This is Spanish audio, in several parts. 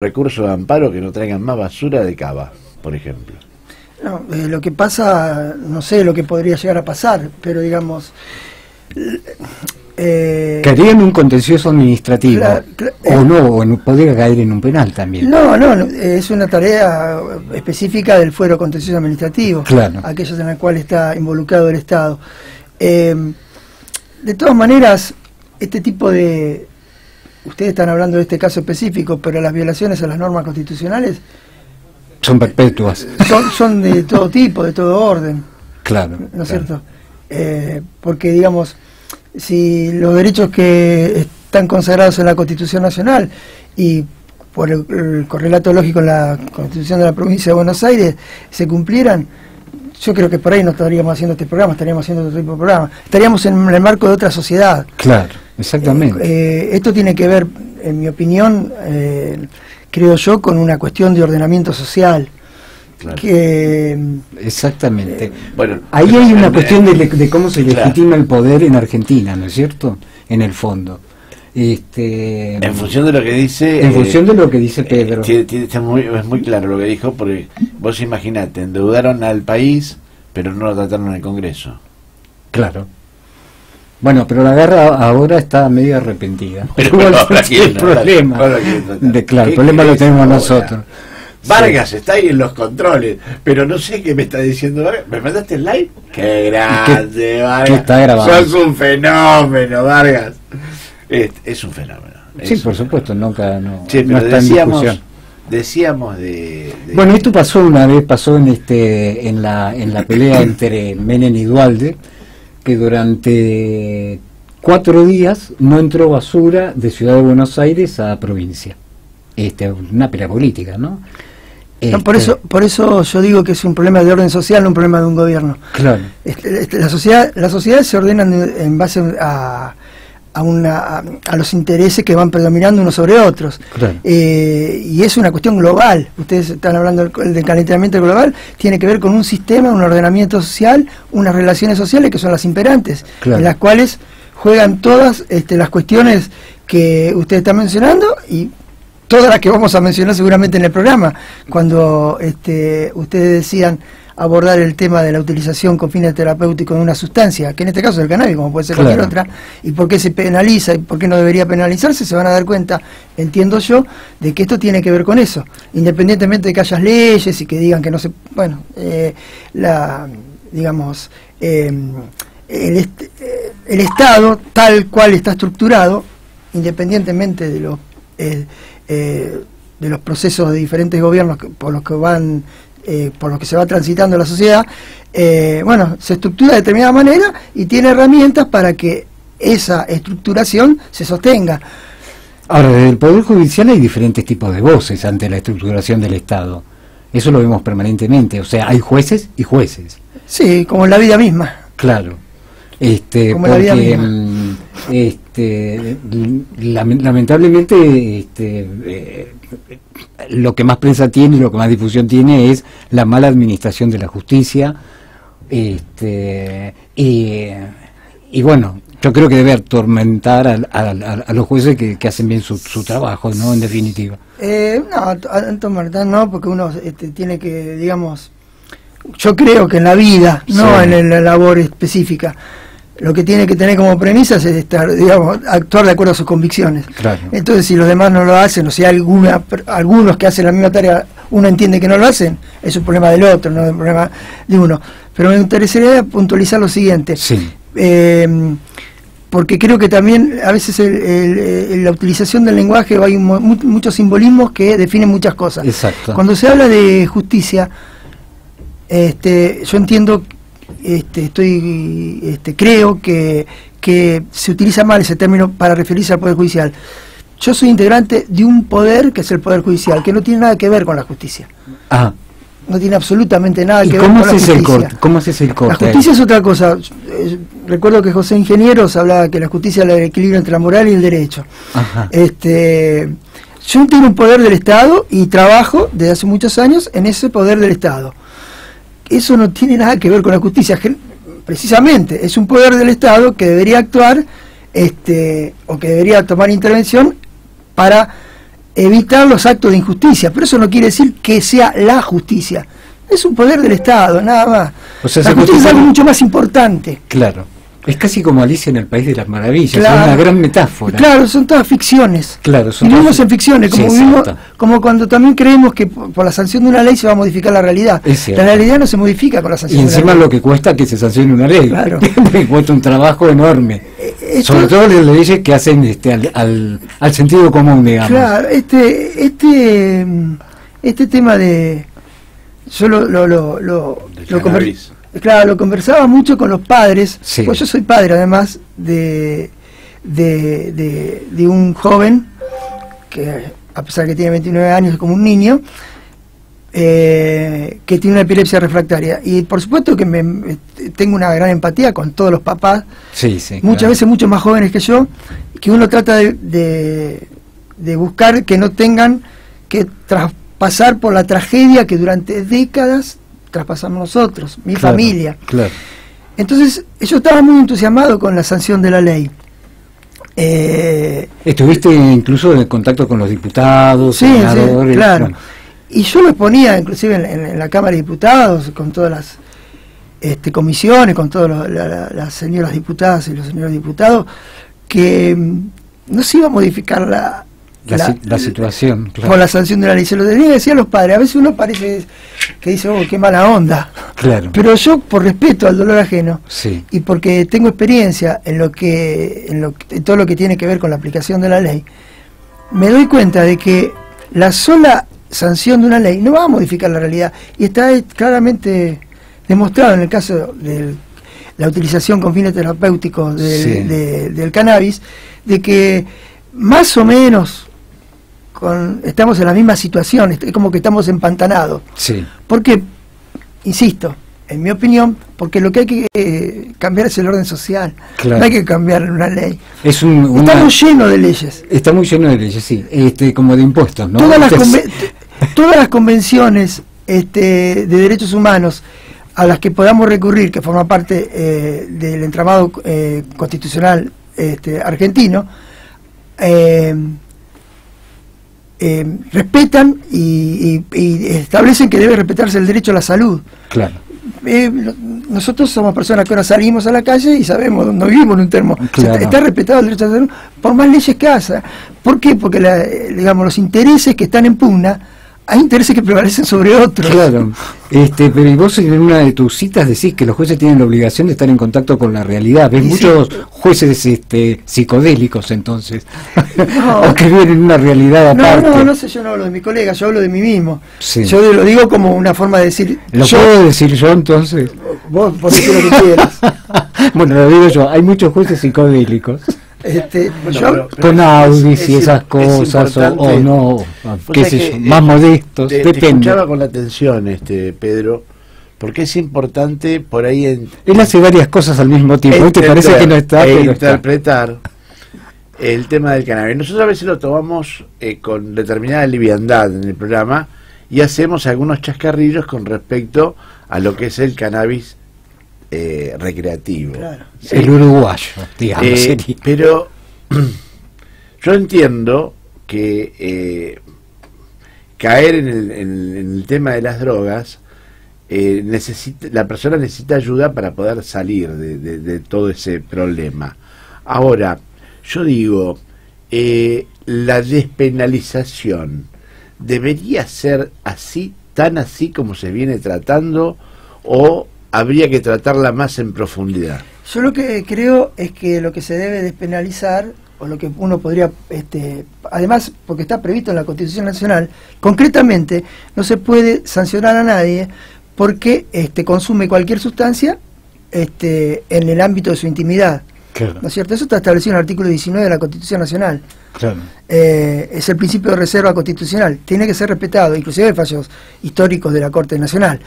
recursos de amparo que no traigan más basura de Cava, por ejemplo. No, lo que pasa, no sé lo que podría llegar a pasar, pero digamos... caería en un contencioso administrativo, podría caer en un penal también. No, es una tarea específica del fuero contencioso administrativo, claro, aquellos en el cual está involucrado el Estado. De todas maneras, este tipo de... Ustedes están hablando de este caso específico, pero las violaciones a las normas constitucionales son perpetuas. Son de todo tipo, de todo orden. Claro. ¿No es cierto? Porque, digamos, si los derechos que están consagrados en la Constitución Nacional y por el correlato lógico en la Constitución de la Provincia de Buenos Aires se cumplieran, yo creo que por ahí no estaríamos haciendo este programa, estaríamos haciendo otro tipo de programa. Estaríamos en el marco de otra sociedad. Claro, exactamente. Esto tiene que ver, en mi opinión, creo yo, con una cuestión de ordenamiento social. Claro. Exactamente. Bueno, ahí hay una cuestión de cómo se legitima el poder en Argentina, ¿no es cierto? En el fondo. En función de lo que dice... En función de lo que dice Pedro. Es muy claro lo que dijo, porque vos imaginate, endeudaron al país, pero no lo trataron en el Congreso. Claro. Bueno, pero la guerra ahora está medio arrepentida. Pero el problema, el problema lo tenemos nosotros. Vargas está ahí en los controles, pero no sé qué me está diciendo Vargas. ¿Me mandaste el live? ¡Qué grande, Vargas! Que está grabado. Sos un fenómeno, Vargas. Es un fenómeno. Sí, por supuesto, nunca no pero está en discusión. Decíamos de... Bueno, esto pasó una vez, en la pelea entre Menem y Duhalde, que durante 4 días no entró basura de Ciudad de Buenos Aires a provincia. Una pelea política, ¿no? No, por eso yo digo que es un problema de orden social, no un problema de un gobierno. Claro. Las sociedades se ordenan en base a los intereses que van predominando unos sobre otros. Claro. Y es una cuestión global. Ustedes están hablando del calentamiento global, tiene que ver con un sistema, un ordenamiento social, unas relaciones sociales que son las imperantes, claro, en las cuales juegan todas las cuestiones que ustedes están mencionando y todas las que vamos a mencionar seguramente en el programa, cuando ustedes decían abordar el tema de la utilización con fines terapéuticos de una sustancia, que en este caso es el cannabis, como puede ser cualquier otra, y por qué se penaliza y por qué no debería penalizarse, se van a dar cuenta, entiendo yo, de que esto tiene que ver con eso, independientemente de que haya leyes y que digan que no se... Bueno, digamos, el Estado, tal cual está estructurado, independientemente de los procesos de diferentes gobiernos por los que se va transitando la sociedad, se estructura de determinada manera y tiene herramientas para que esa estructuración se sostenga. Ahora, desde el Poder Judicial hay diferentes tipos de voces ante la estructuración del Estado. Eso lo vemos permanentemente, o sea, hay jueces y jueces. Sí, como en la vida misma. Claro. Como en la vida misma. Lamentablemente lo que más prensa tiene y lo que más difusión tiene es la mala administración de la justicia, y bueno, yo creo que debe atormentar a los jueces que hacen bien su trabajo, ¿no? En definitiva. No, porque uno tiene que, digamos, yo creo que en la vida, no en la labor específica, lo que tiene que tener como premisa es actuar de acuerdo a sus convicciones. Claro. Entonces, si los demás no lo hacen, o si hay algunos que hacen la misma tarea, uno entiende que no lo hacen, es un problema del otro, no es un problema de uno. Pero me interesaría puntualizar lo siguiente. Sí. Porque creo que también a veces la utilización del lenguaje hay muchos simbolismos que definen muchas cosas. Exacto. Cuando se habla de justicia, yo entiendo, creo que se utiliza mal ese término para referirse al Poder Judicial. Yo soy integrante de un poder que es el Poder Judicial, que no tiene nada que ver con la justicia. Ah. No tiene absolutamente nada que ver con la justicia. ¿Cómo haces el corte? La justicia es otra cosa. Recuerdo que José Ingenieros hablaba que la justicia era el equilibrio entre la moral y el derecho. Ajá. Yo tengo un poder del Estado y trabajo desde hace muchos años en ese poder del Estado. Eso no tiene nada que ver con la justicia. Precisamente, es un poder del Estado que debería actuar o que debería tomar intervención para evitar los actos de injusticia, pero eso no quiere decir que sea la justicia. Es un poder del Estado, nada más. O sea, la justicia es algo mucho más importante. Claro. Es casi como Alicia en el País de las Maravillas, Claro. es una gran metáfora. Claro, son todas ficciones. Claro, son Vivimos todas- en ficciones, como, Sí, vivimos, exacto. como cuando también creemos que por la sanción de una ley se va a modificar la realidad. Es cierto. La realidad no se modifica con la Y sanción de encima una ley. lo que cuesta que se sancione una ley. Claro. Me cuesta un trabajo enorme. Esto- Sobre todo las leyes que hacen al sentido común, digamos. Claro, este tema de... Yo Del cannabis. Claro, lo conversaba mucho con los padres, Sí. pues yo soy padre además de un joven que a pesar que tiene 29 años es como un niño, que tiene una epilepsia refractaria, y por supuesto que tengo una gran empatía con todos los papás, Sí, sí. muchas claro. veces mucho más jóvenes que yo, que uno trata de buscar que no tengan que traspasar por la tragedia que durante décadas traspasamos nosotros, mi Claro, familia. Claro. Entonces yo estaba muy entusiasmado con la sanción de la ley. Estuviste incluso en contacto con los diputados, Sí, senadores. claro. Bueno, Y yo lo exponía inclusive en la Cámara de Diputados, con todas las comisiones, con todas las señoras diputadas y los señores diputados, que no se iba a modificar la situación. Claro. con la sanción de la ley. Se lo tenía que decir a los padres. A veces uno parece que dice, oh, qué mala onda. Claro. Pero yo, por respeto al dolor ajeno, Sí. y porque tengo experiencia en todo lo que tiene que ver con la aplicación de la ley, me doy cuenta de que la sola sanción de una ley no va a modificar la realidad, y está claramente demostrado en el caso de la utilización con fines terapéuticos Sí. del cannabis, de que más o menos estamos en la misma situación, es como que estamos empantanados. Sí. Porque, insisto, en mi opinión, porque lo que hay que cambiar es el orden social, Claro. no hay que cambiar una ley. Es una... Estamos llenos de leyes. Está muy lleno de leyes, sí. Como de impuestos, ¿no? Todas las Entonces- todas las convenciones de derechos humanos a las que podamos recurrir, que forman parte del entramado constitucional argentino, respetan y establecen que debe respetarse el derecho a la salud. Claro. Nosotros somos personas que ahora salimos a la calle y sabemos, no vivimos en un termo. Claro. Está respetado el derecho a la salud por más leyes que haya. ¿Por qué? Porque digamos, los intereses que están en pugna, hay intereses que prevalecen sobre otros. Claro. Pero y vos en una de tus citas decís que los jueces tienen la obligación de estar en contacto con la realidad. ¿Ves Y muchos jueces psicodélicos entonces? No. O que viven en una realidad aparte. No sé, yo no hablo de mi colega, yo hablo de mí mismo. Sí. Yo lo digo como una forma de decir, ¿Lo yo, puedo decir yo entonces? vos podés decir lo que quieras. Bueno, lo digo yo, hay muchos jueces psicodélicos. Yo, Con Audis es y esas es cosas, o importante. no, Vos qué sabés sé que, yo, más modestos, te depende. escuchaba con la atención, Pedro, porque es importante por ahí Él hace varias cosas al mismo tiempo, ¿no te parece que no está? Pero está. interpretar el tema del cannabis. Nosotros a veces lo tomamos con determinada liviandad en el programa y hacemos algunos chascarrillos con respecto a lo que es el cannabis recreativo. Claro. ¿sí? El uruguayo, digamos, sería. Pero yo entiendo que caer en el tema de las drogas, la persona necesita ayuda para poder salir de todo ese problema. Ahora, yo digo, la despenalización debería ser así, tan así como se viene tratando, o habría que tratarla más en profundidad. Yo lo que creo es que lo que se debe despenalizar, o lo que uno podría, además, porque está previsto en la Constitución Nacional, concretamente no se puede sancionar a nadie porque consume cualquier sustancia en el ámbito de su intimidad. Claro, ¿No es cierto? Eso está establecido en el artículo 19 de la Constitución Nacional. claro. Es el principio de reserva constitucional. Tiene que ser respetado, inclusive hay fallos históricos de la Corte Nacional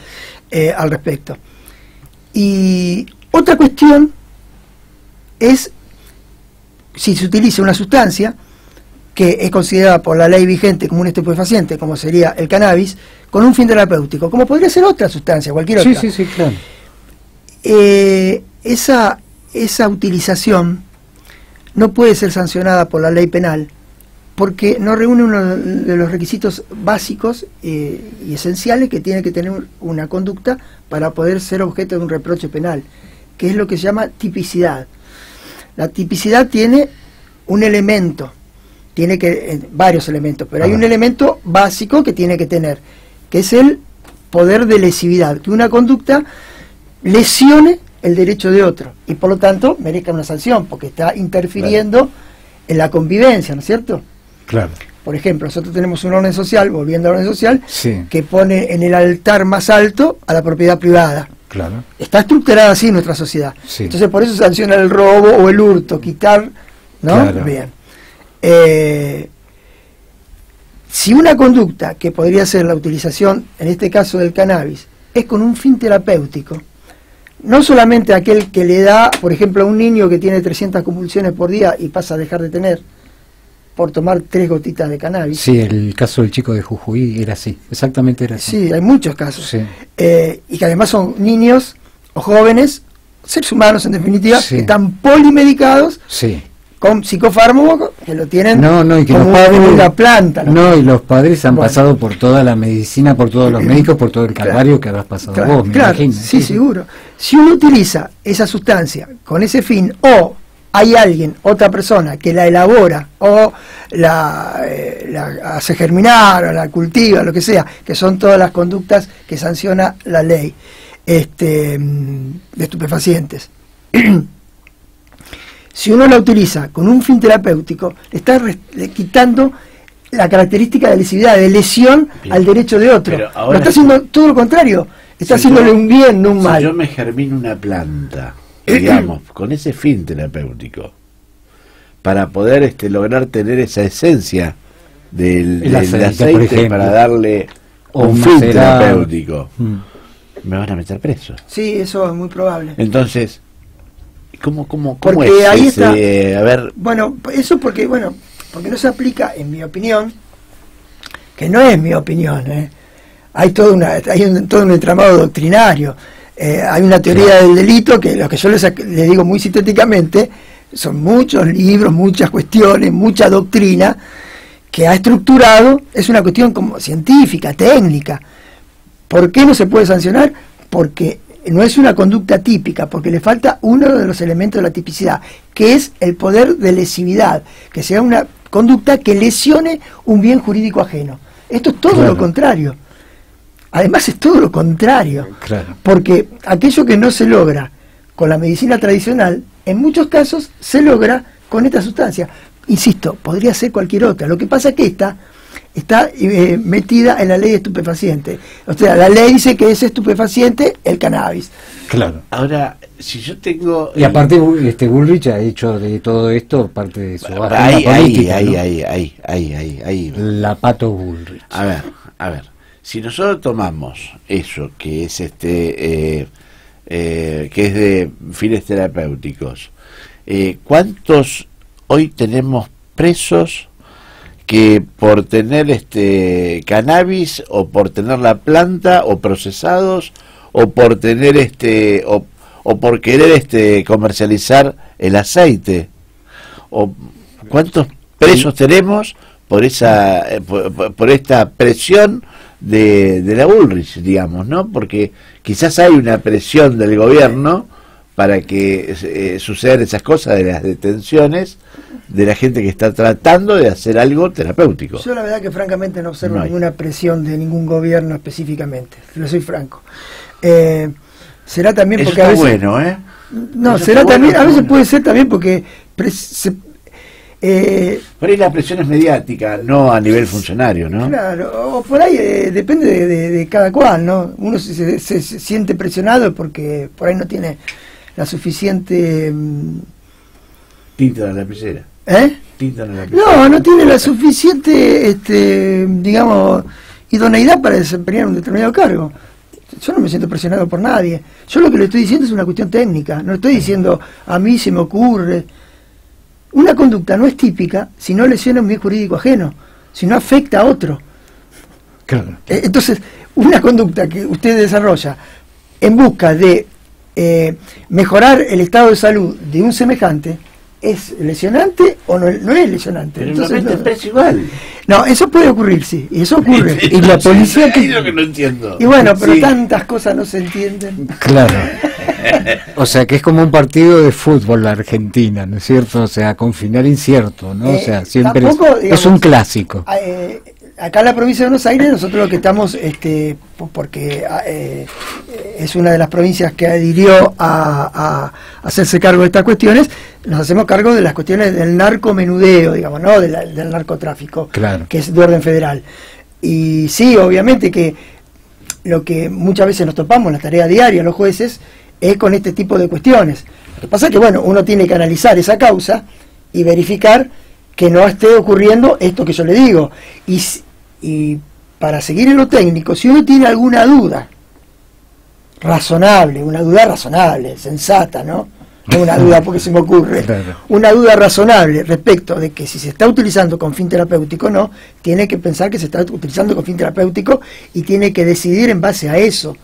al respecto. Y otra cuestión es si se utiliza una sustancia que es considerada por la ley vigente como un estupefaciente, como sería el cannabis, con un fin terapéutico, como podría ser otra sustancia, cualquier otra. Sí, claro. Esa utilización no puede ser sancionada por la ley penal porque no reúne uno de los requisitos básicos y esenciales que tiene que tener una conducta para poder ser objeto de un reproche penal, que es lo que se llama tipicidad. La tipicidad tiene un elemento, tiene varios elementos, pero hay un elemento básico que tiene que tener, que es el poder de lesividad, que una conducta lesione el derecho de otro y por lo tanto merezca una sanción, porque está interfiriendo en la convivencia, ¿no es cierto? Claro. Por ejemplo, nosotros tenemos un orden social, volviendo al orden social, Sí. que pone en el altar más alto a la propiedad privada. Claro. Está estructurada así nuestra sociedad. Sí. Entonces por eso sanciona el robo o el hurto, quitar, ¿no? Claro. Bien. Si una conducta, que podría ser la utilización, en este caso del cannabis, es con un fin terapéutico, no solamente aquel que le da, por ejemplo, a un niño que tiene 300 convulsiones por día y pasa a dejar de tener por tomar 3 gotitas de cannabis. Sí, el caso del chico de Jujuy era así, exactamente era así. Sí, hay muchos casos. Sí. Y que además son niños o jóvenes, seres humanos en definitiva, Sí. que están polimedicados Sí. con psicofármacos que lo tienen Y que como los padres, una planta. No, y los padres han Bueno. pasado por toda la medicina, por todos los médicos, por todo el calvario que habrás pasado Claro, vos, me claro, imagino. sí, seguro. Si uno utiliza esa sustancia con ese fin, o hay alguien, otra persona, que la elabora, o la hace germinar, o la cultiva, lo que sea, que son todas las conductas que sanciona la ley de estupefacientes. Si uno la utiliza con un fin terapéutico, le está quitando la característica de lesividad, de lesión al derecho de otro. Pero Lo ahora está haciendo todo lo contrario, está haciéndole un bien, no un Si mal. yo me germino una planta, digamos, con ese fin terapéutico, para poder lograr tener esa esencia del El aceite, aceite, por ejemplo. para darle O un fin macerar. terapéutico, Mm. me van a meter preso. Sí, eso es muy probable. Entonces, ¿cómo Porque es ahí ese? A ver, Bueno, eso porque no se aplica, en mi opinión, que no es mi opinión, hay todo un entramado doctrinario, hay una teoría del delito que lo que yo les digo muy sintéticamente, son muchos libros, muchas cuestiones, mucha doctrina que ha estructurado, es una cuestión como científica, técnica. ¿Por qué no se puede sancionar? Porque no es una conducta típica, porque le falta uno de los elementos de la tipicidad, que es el poder de lesividad, que sea una conducta que lesione un bien jurídico ajeno. Esto es todo lo contrario. Además es todo lo contrario, Claro. porque aquello que no se logra con la medicina tradicional, en muchos casos se logra con esta sustancia. Insisto, podría ser cualquier otra. Lo que pasa es que esta está metida en la ley de estupefaciente. O sea, la ley dice que es estupefaciente el cannabis. Claro. ahora, si yo tengo... Y aparte Bullrich ha hecho de todo esto parte de su agenda ahí, política, ¿no? ahí. La Pato Bullrich. A ver, si nosotros tomamos eso que es que es de fines terapéuticos, ¿cuántos hoy tenemos presos que por tener cannabis o por tener la planta o procesados o por tener o por querer comercializar el aceite? ¿O cuántos presos tenemos por esa por esta presión de la Bullrich, digamos, ¿no? Porque quizás hay una presión del gobierno para que sucedan esas cosas de las detenciones de la gente que está tratando de hacer algo terapéutico. Yo la verdad que francamente no observo No hay. ninguna presión de ningún gobierno específicamente, lo soy franco. Será también Eso porque a está veces... bueno, ¿eh? No, Eso será está también, bueno, a veces está puede ser también porque Por ahí la presión es mediática, no a nivel funcionario, ¿no? claro, o por ahí depende de cada cual, ¿no? Uno se siente presionado porque por ahí no tiene la suficiente... Tinta en la lapicera. ¿Eh? Tinta en la lapicera. No tiene la suficiente, digamos, idoneidad para desempeñar un determinado cargo. Yo no me siento presionado por nadie. Yo lo que le estoy diciendo es una cuestión técnica. No estoy diciendo a mí se me ocurre. Una conducta no es típica si no lesiona un bien jurídico ajeno, si no afecta a otro. Claro. Entonces, una conducta que usted desarrolla en busca de mejorar el estado de salud de un semejante, ¿es lesionante o no es lesionante? Pero Entonces, no es preso igual. no, eso puede ocurrir, sí, y eso ocurre. Y la policía Es lo que no entiendo. Y bueno, pero Sí. tantas cosas no se entienden. Claro. O sea, que es como un partido de fútbol la Argentina, ¿no es cierto? O sea, con final incierto, ¿no? O sea, siempre tampoco, es digamos, un clásico. Acá en la provincia de Buenos Aires nosotros lo que estamos, porque es una de las provincias que adhirió a hacerse cargo de estas cuestiones, nos hacemos cargo de las cuestiones del narcomenudeo, digamos, ¿no? Del narcotráfico, Claro. que es de orden federal. Y sí, obviamente que lo que muchas veces nos topamos en la tarea diaria los jueces es con este tipo de cuestiones. Lo que pasa es que, bueno, uno tiene que analizar esa causa y verificar que no esté ocurriendo esto que yo le digo. Y para seguir en lo técnico, si uno tiene alguna duda razonable, una duda razonable, sensata, ¿no? No una duda porque se me ocurre, Claro. una duda razonable respecto de que si se está utilizando con fin terapéutico o no, tiene que pensar que se está utilizando con fin terapéutico y tiene que decidir en base a eso.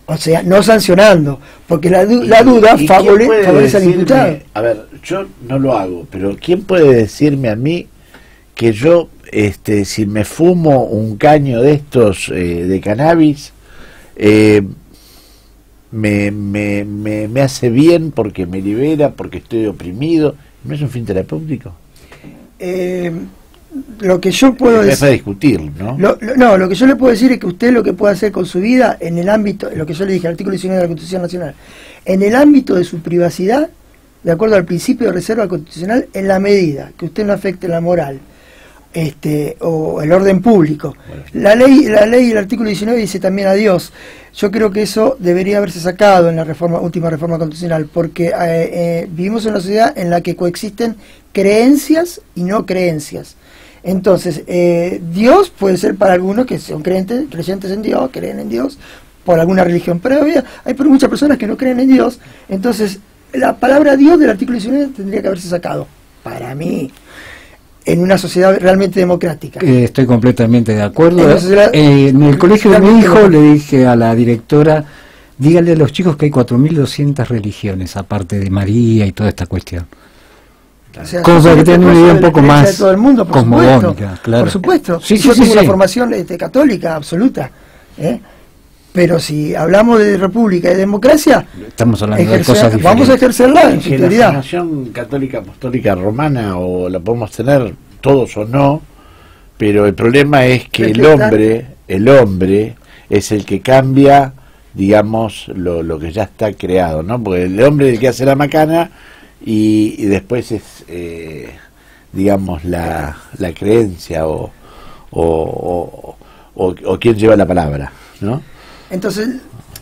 O sea, no sancionando, porque la duda ¿Y quién favorece puede al decirme? imputado. A ver, yo no lo hago, pero ¿quién puede decirme a mí que yo, si me fumo un caño de estos de cannabis, me hace bien porque me libera, porque estoy oprimido? ¿No es un fin terapéutico? Lo que yo puedo Es decir... para discutir, ¿no? No, lo que yo le puedo decir es que usted lo que puede hacer con su vida en el ámbito, lo que yo le dije, el artículo 19 de la Constitución Nacional, en el ámbito de su privacidad, de acuerdo al principio de reserva constitucional, en la medida que usted no afecte la moral o el orden público. La ley y el artículo 19 dice también adiós. Yo creo que eso debería haberse sacado en la última reforma constitucional, porque vivimos en una sociedad en la que coexisten creencias y no creencias. Entonces, Dios puede ser para algunos que son creyentes en Dios, creen en Dios, por alguna religión, pero hay por muchas personas que no creen en Dios. Entonces, la palabra Dios del artículo 19 tendría que haberse sacado, para mí, en una sociedad realmente democrática. Estoy completamente de acuerdo. En En el colegio de mi hijo le dije a la directora, dígale a los chicos que hay 4.200 religiones, aparte de María y toda esta cuestión. O sea, Como para que tengan una idea un poco más de todo el mundo, por cosmogónica, supuesto, claro. por supuesto. Sí, Yo sí, tengo sí, una sí. formación católica absoluta, pero si hablamos de república y democracia, Estamos hablando de cosas diferentes. vamos a ejercerla en su Que la integridad. formación católica apostólica romana, o la podemos tener todos o no, pero el problema es que el hombre es el que cambia, digamos, lo que ya está creado, ¿no? Porque el hombre es el que hace la macana y después es, digamos, la creencia o quien lleva la palabra, ¿no? Entonces,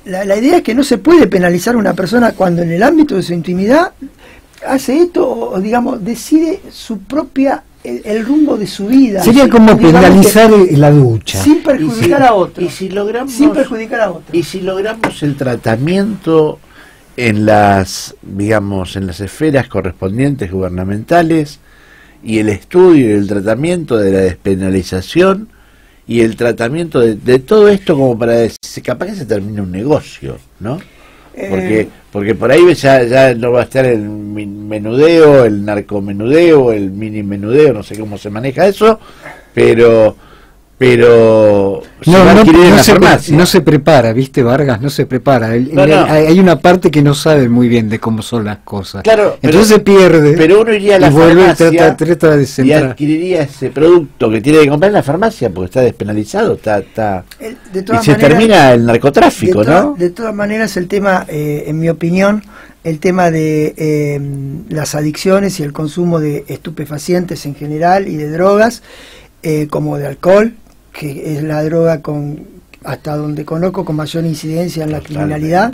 la idea es que no se puede penalizar a una persona cuando en el ámbito de su intimidad hace esto o digamos, decide su propia, el rumbo de su vida. Sería como digamos penalizar la ducha. sin perjudicar a otro. Y si logramos, sin perjudicar a otro. y si logramos el tratamiento en las, digamos, en las esferas correspondientes gubernamentales, y el estudio y el tratamiento de la despenalización y el tratamiento de todo esto, como para decir, capaz que se termina un negocio, ¿no? Porque por ahí ya no va a estar el menudeo, el narcomenudeo, el mini menudeo, no sé cómo se maneja eso, pero se va a adquirir en la farmacia. No se prepara, ¿viste, Vargas? No se prepara. Hay una parte que no sabe muy bien de cómo son las cosas. Claro, entonces se pierde. Pero uno iría a la y vuelve farmacia y trata de y centrar. adquiriría ese producto que tiene que comprar en la farmacia porque está despenalizado, De y todas se maneras, termina el narcotráfico, ¿no? De todas maneras, el tema, en mi opinión, el tema de las adicciones y el consumo de estupefacientes en general y de drogas, como de alcohol, que es la droga hasta donde conozco con mayor incidencia en la criminalidad.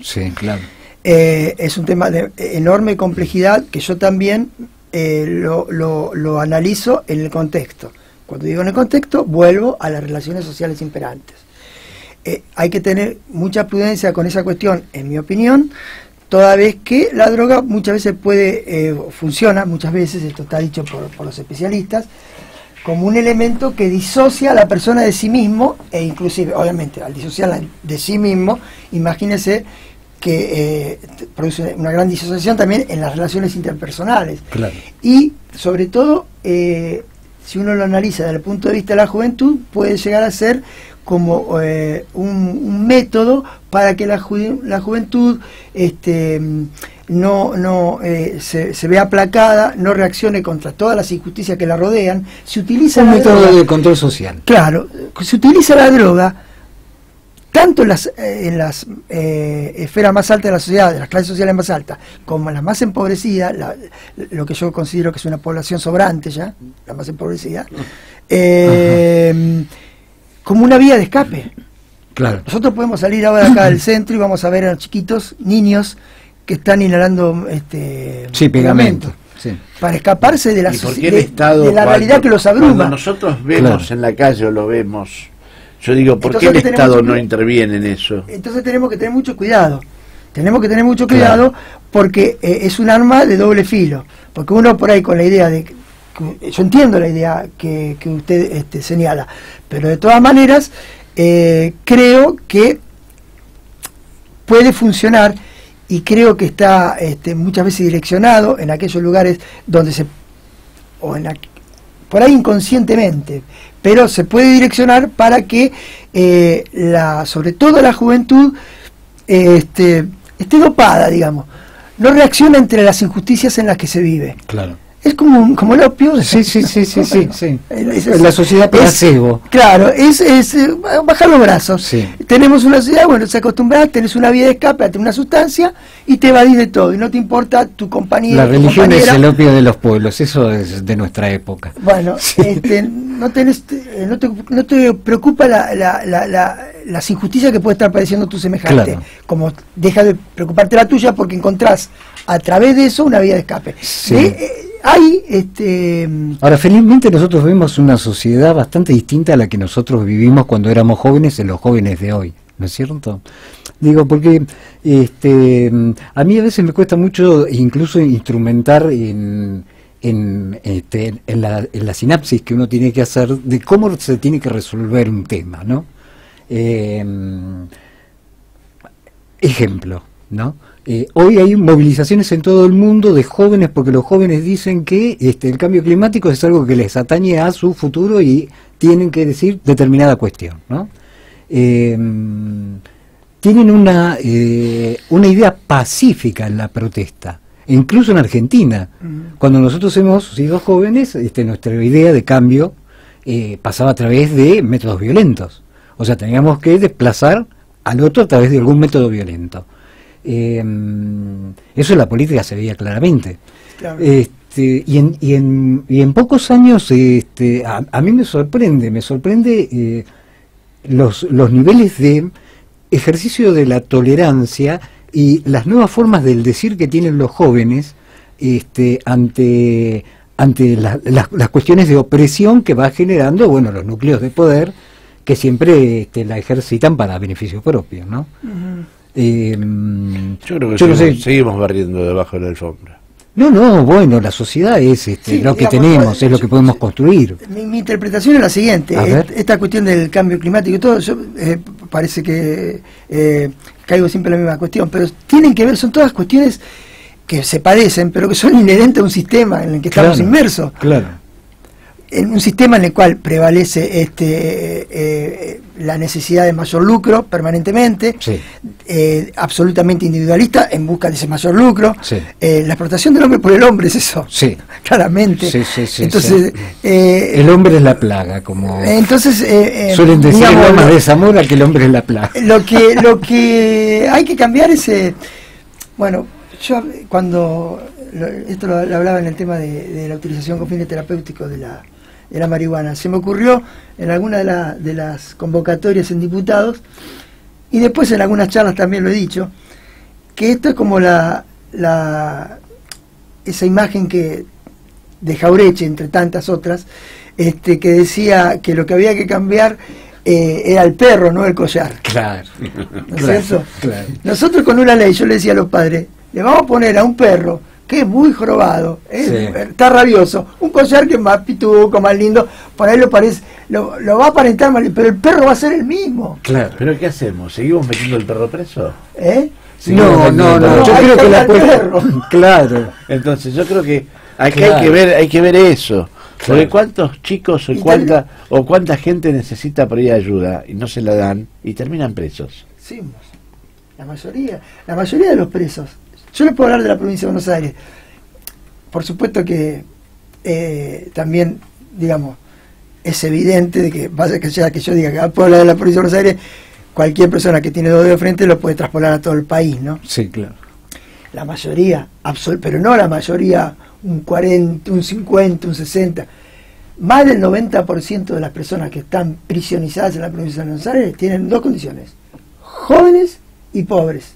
Sí, claro. Es un tema de enorme complejidad que yo también lo analizo en el contexto. Cuando digo en el contexto, vuelvo a las relaciones sociales imperantes. Hay que tener mucha prudencia con esa cuestión, en mi opinión, toda vez que la droga muchas veces funciona, muchas veces, esto está dicho por los especialistas, como un elemento que disocia a la persona de sí mismo, e inclusive, obviamente, al disociarla de sí mismo, imagínese que produce una gran disociación también en las relaciones interpersonales. Claro. Y sobre todo, si uno lo analiza desde el punto de vista de la juventud, puede llegar a ser como un método para que la juventud se vea aplacada, no reaccione contra todas las injusticias que la rodean. Se utiliza un método droga, de control social. Claro, se utiliza la droga tanto en las esferas más altas de la sociedad, de las clases sociales más altas, como en las más empobrecidas, lo que yo considero que es una población sobrante ya, la más empobrecida, como una vía de escape. Claro. Nosotros podemos salir ahora acá del centro y vamos a ver a los chiquitos, niños, que están inhalando pegamento. Sí. Para escaparse de la, de la realidad que los abruma. Cuando nosotros vemos en la calle o lo vemos, yo digo, ¿por qué el Estado no interviene en eso? Entonces tenemos que tener mucho cuidado. Tenemos que tener mucho cuidado porque es un arma de doble filo. Porque uno por ahí con la idea de... Yo entiendo la idea que usted señala, pero de todas maneras creo que puede funcionar y creo que está muchas veces direccionado en aquellos lugares donde por ahí inconscientemente, pero se puede direccionar para que sobre todo la juventud esté dopada, digamos, no reacciona entre las injusticias en las que se vive. Claro. Es como el opio. Sí. La sociedad placebo. Claro, es bajar los brazos. Sí. Tenemos una sociedad, bueno, se acostumbra, tenés una vía de escape ante una sustancia y te evadís de todo y no te importa tu compañía. La religión es el opio de los pueblos, eso es de nuestra época. Bueno, no te preocupa las injusticias que puede estar padeciendo tu semejante. Claro. Como deja de preocuparte la tuya porque encontrás a través de eso una vía de escape. Sí. Ahora, felizmente nosotros vemos una sociedad bastante distinta a la que nosotros vivimos cuando éramos jóvenes en los jóvenes de hoy, ¿no es cierto? Digo, porque a mí a veces me cuesta mucho incluso instrumentar en la sinapsis que uno tiene que hacer de cómo se tiene que resolver un tema, ¿no? Ejemplo, ¿no? Hoy hay movilizaciones en todo el mundo de jóvenes porque los jóvenes dicen que el cambio climático es algo que les atañe a su futuro y tienen que decir determinada cuestión, ¿no? Tienen una idea pacífica en la protesta, incluso en Argentina. Cuando nosotros hemos sido jóvenes, nuestra idea de cambio pasaba a través de métodos violentos. O sea, teníamos que desplazar al otro a través de algún método violento. Eso en la política se veía claramente. Claro. Y en pocos años a mí me sorprende los niveles de ejercicio de la tolerancia y las nuevas formas del decir que tienen los jóvenes ante las cuestiones de opresión que va generando los núcleos de poder que siempre la ejercitan para beneficio propio, ¿no? Yo creo que seguimos barriendo debajo de la alfombra. Bueno, la sociedad es lo que tenemos, es lo que podemos construir. Mi interpretación es la siguiente: esta cuestión del cambio climático y todo, parece que caigo siempre en la misma cuestión, pero tienen que ver, son todas cuestiones que se padecen, pero que son inherentes a un sistema en el que estamos inmersos. Claro. En un sistema en el cual prevalece la necesidad de mayor lucro permanentemente, absolutamente individualista en busca de ese mayor lucro, la explotación del hombre por el hombre es eso, claramente. Entonces el hombre es la plaga, como suelen decir Lomas de Zamora, que el hombre es la plaga. Lo que hay que cambiar es yo cuando esto lo hablaba en el tema de la utilización con fines terapéuticos de la marihuana, se me ocurrió en alguna de las convocatorias en diputados y después en algunas charlas también lo he dicho, que esto es como esa imagen de Jaureche, entre tantas otras, que decía que lo que había que cambiar era el perro, no el collar. Claro. ¿No es cierto? Claro. Nosotros con una ley, yo le decía a los padres, le vamos a poner a un perro que es muy jorobado, está rabioso, un collar que es más pituco, más lindo, por ahí lo va a aparentar mal, pero el perro va a ser el mismo. Claro. ¿Pero qué hacemos? ¿Seguimos metiendo el perro preso? No, yo creo que la puede... Claro. Entonces yo creo que acá Claro. hay que ver eso. Porque Claro. cuántos chicos Y cuánta gente necesita por ahí ayuda y no se la dan y terminan presos. Sí, la mayoría de los presos. Yo les puedo hablar de la provincia de Buenos Aires. Por supuesto que también, digamos, es evidente de que vaya que sea que yo diga que puedo hablar de la provincia de Buenos Aires, cualquier persona que tiene dos dedos de frente lo puede traspolar a todo el país, ¿no? Sí, claro. La mayoría, pero no la mayoría, un 40, un 50, un 60. Más del 90% de las personas que están prisionizadas en la provincia de Buenos Aires tienen dos condiciones: jóvenes y pobres.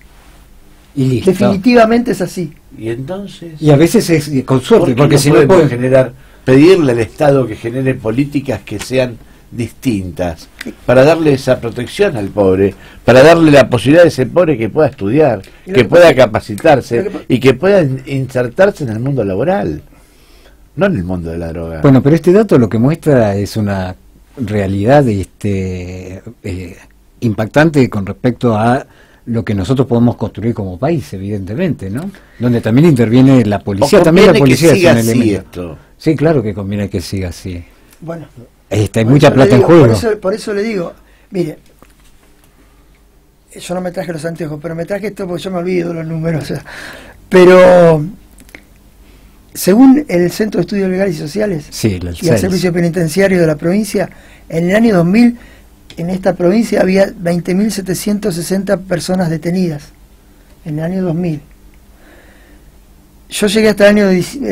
Y listo. Definitivamente es así. Y entonces, Y a veces es con suerte, porque si no podemos pueden... pedirle al Estado que genere políticas que sean distintas para darle esa protección al pobre, para darle la posibilidad a ese pobre que pueda estudiar, Y lo que que pueda pasa- capacitarse y que pueda insertarse en el mundo laboral, no en el mundo de la droga. Bueno, pero este dato lo que muestra es una realidad impactante con respecto a lo que nosotros podemos construir como país, evidentemente, ¿no? Donde también interviene la policía, O también la conviene que policía es siga un así elemento. esto. Sí, claro que conviene que siga así. Bueno, Hay por mucha eso le plata en digo- juego. Por eso le digo, mire, yo no me traje los anteojos, pero me traje esto porque yo me olvido los números. O sea, pero según el Centro de Estudios Legales y Sociales Sí, el y el CELS. Servicio Penitenciario de la provincia, en el año 2000 en esta provincia había 20.760 personas detenidas. En el año 2000. Yo llegué hasta el año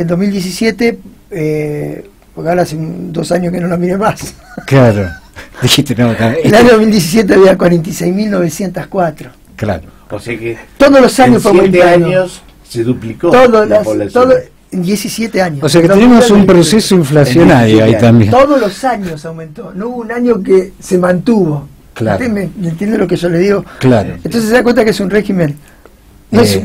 2017, porque ahora hace 2 años que no lo miré más. Claro. Dijiste, no, En el año 2017 había 46.904. claro. O sea que Todos los en años fue 7 aumentando. años se duplicó Todos la los, población. en 17 años. O sea que Los tenemos un mundiales- proceso inflacionario ahí en también. Todos los años aumentó. No hubo un año que se mantuvo. Claro. ¿Usted me entiende lo que yo le digo? Claro. Entonces se da cuenta que es un régimen. No es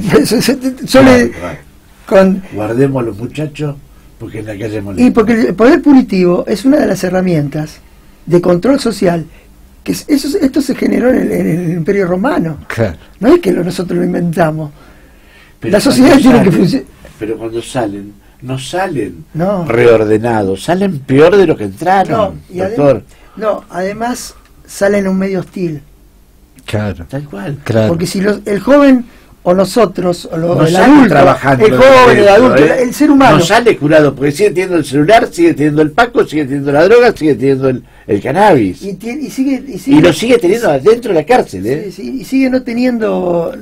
Claro, le- claro. con, Guardemos a los muchachos porque en la calle y molestan. porque el poder punitivo es una de las herramientas de control social. Que esto se generó en el Imperio Romano. Claro. No es que nosotros lo inventamos. Pero La sociedad cuando tiene que salen- funcionar. Pero cuando salen, no salen No. reordenados, salen peor de lo que entraron, Y doctor. además sale en un medio hostil. Claro. Tal cual. Claro. Porque si el joven o nosotros, o No el sale adulto, trabajando el joven, el dentro, adulto, ¿eh? el ser humano, No sale curado, porque sigue teniendo el celular, sigue teniendo el paco, sigue teniendo la droga, sigue teniendo el cannabis. y sigue, Y lo sigue teniendo adentro de la cárcel, ¿eh? y sigue no teniendo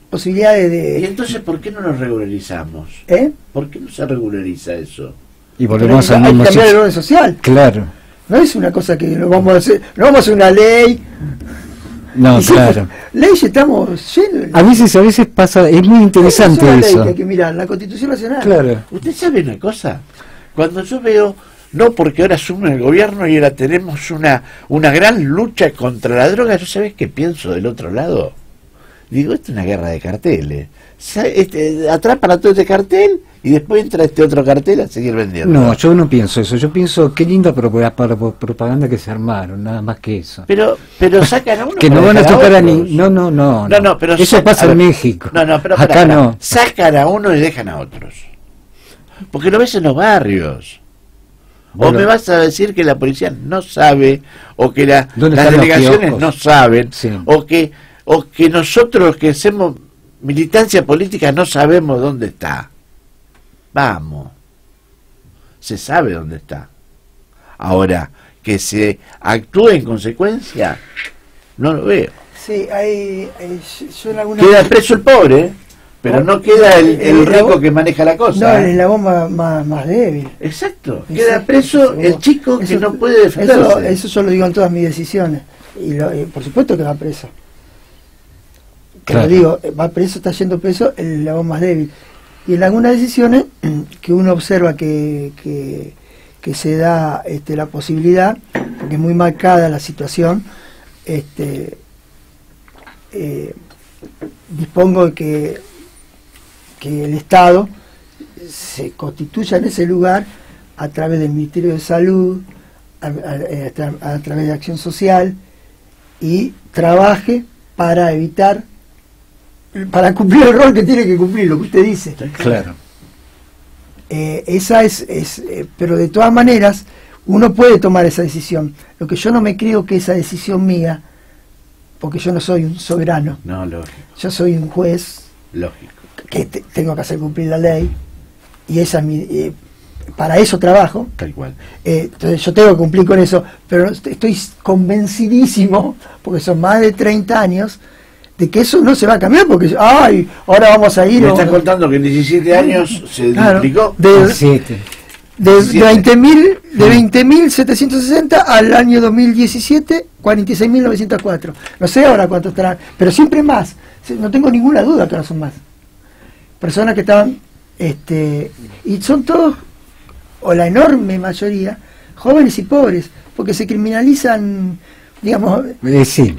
posibilidades Y de... entonces, ¿por qué no nos regularizamos? ¿Eh? ¿Por qué no se regulariza eso? Y volvemos Pero al hay que mismo cambiar el sitio. orden social. Claro. No es una cosa que no vamos a hacer, no vamos a hacer una ley. No, Y siempre- claro. Leyes estamos llenos. A veces pasa, es muy interesante Es una ley eso. que hay que mirar, la Constitución Nacional. Claro. ¿Usted sabe una cosa? Cuando yo veo, no porque ahora asume el gobierno y ahora tenemos una gran lucha contra la droga, ¿yo sabés qué pienso del otro lado? Digo, esto es una guerra de carteles. Atrapan a todo este cartel y después entra este otro cartel a seguir vendiendo. No, yo no pienso eso. Yo pienso, qué linda propaganda que se armaron, nada más que eso. Pero sacan a uno Que para no van a dejar tocar a ni... otros. No, No, pero eso pasa a en ver, México. No, pero acá pará. no. Sacan a uno y dejan a otros. Porque lo ves en los barrios. Bueno. O me vas a decir que la policía no sabe, o que las ¿Dónde están los delegaciones kioscos? no saben, Sí. o que nosotros que hacemos militancia política no sabemos dónde está. Vamos. Se sabe dónde está. Ahora, que se actúe en consecuencia, no lo veo. Sí, yo en alguna... Queda preso el pobre, pero no queda el rico que maneja la No, cosa. el eslabón más débil. Exacto. Exacto. Queda preso el chico que Eso- no puede defenderse. Eso yo lo digo en todas mis decisiones. Y por supuesto que va preso. Pero Claro. digo, va preso, está yendo preso el eslabón más débil. Y en algunas decisiones que uno observa que se da la posibilidad, porque es muy marcada la situación, dispongo de que el Estado se constituya en ese lugar a través del Ministerio de Salud, a través de Acción Social, y trabaje para evitar para cumplir el rol que tiene que cumplir, lo que usted dice. Claro. Esa pero de todas maneras uno puede tomar esa decisión. Lo que yo no me creo que esa decisión mía, porque yo no soy un soberano. No, lógico. Yo soy un juez. Lógico. Que tengo que hacer cumplir la ley, y esa es mi, para eso trabajo. Tal cual. Entonces yo tengo que cumplir con eso, pero estoy convencidísimo, porque son más de 30 años, de que eso no se va a cambiar, porque ay, ahora vamos a ir... Me estás contando que en 17 años se duplicó. De 17. 20.760 al año 2017, 46.904. No sé ahora cuánto estarán, pero siempre más. No tengo ninguna duda que ahora son más. Personas que estaban, y son todos, o la enorme mayoría, jóvenes y pobres, porque se criminalizan, digamos... Sí,